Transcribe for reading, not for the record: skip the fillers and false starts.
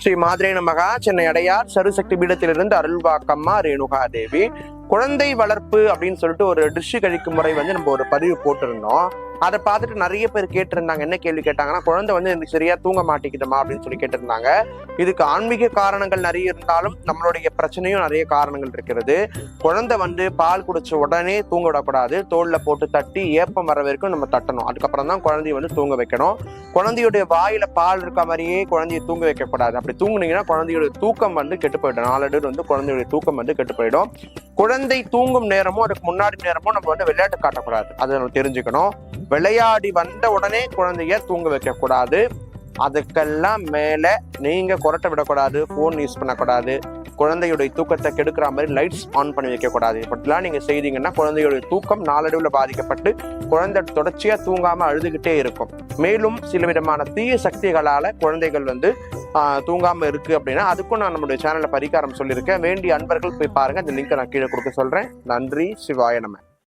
ஸ்ரீ மாத்ரே நமகா. சென்னை அடையார் சருசக்தி பீடத்திலிருந்து அருள்வாக்கம்மா ரேணுகா தேவி. குழந்தை வளர்ப்பு அப்படின்னு சொல்லிட்டு ஒரு டிஷ் கழிக்கும் முறை நம்ம ஒரு பதிவு போட்டிருந்தோம். அதை பார்த்துட்டு நிறைய பேர் கேட்டிருந்தாங்க. என்ன கேள்வி கேட்டாங்கன்னா, குழந்தை எனக்கு சரியா தூங்க மாட்டேங்குதுமா அப்படின்னு சொல்லி கேட்டிருந்தாங்க. இதுக்கு ஆன்மீக காரணங்கள் நிறைய இருந்தாலும் நம்மளுடைய பிரச்சனையும் நிறைய காரணங்கள் இருக்கிறது. குழந்தை பால் குடிச்ச உடனே தூங்க விடக்கூடாது. தோல்ல போட்டு தட்டி ஏப்பம் வர வரைக்கும் நம்ம தட்டணும். அதுக்கப்புறம் தான் குழந்தைய தூங்க வைக்கணும். குழந்தையுடைய வாயில பால் இருக்க மாதிரியே குழந்தைய தூங்க வைக்க கூடாது. அப்படி தூங்குனீங்கன்னா குழந்தையுடைய தூக்கம் கெட்டு போயிடும். நாளடைவில் குழந்தையுடைய தூக்கம் கெட்டு போயிடும். குழந்தை தூங்கும் நேரமோ அதுக்கு முன்னாடி நேரமோ நம்ம விளையாட்டு காட்டக்கூடாது. அதை நம்ம தெரிஞ்சுக்கணும். விளையாடி வந்த உடனே குழந்தைய தூங்க வைக்க கூடாது. அதுக்கெல்லாம் மேல நீங்க கொரட்டை விடக்கூடாது, போன் யூஸ் பண்ணக்கூடாது, குழந்தையுடைய தூக்கத்தை கெடுக்கிற மாதிரி லைட்ஸ் ஆன் பண்ணி வைக்க கூடாது. இப்படிலாம் நீங்க செய்தீங்கன்னா குழந்தையுடைய தூக்கம் நாளடைவில் பாதிக்கப்பட்டு குழந்தை தொடர்ச்சியா தூங்காம அழுதுகிட்டே இருக்கும். மேலும் சில விதமான தீய சக்திகளால குழந்தைகள் தூங்காம இருக்கு அப்படின்னா அதுக்கும் நான் நம்மளுடைய சேனல்ல பரிகாரம் சொல்லியிருக்கேன். வேண்டிய அன்பர்கள் போய் பாருங்க. அந்த லிங்கை நான் கீழே கொடுக்க சொல்றேன். நன்றி. சிவாய நம.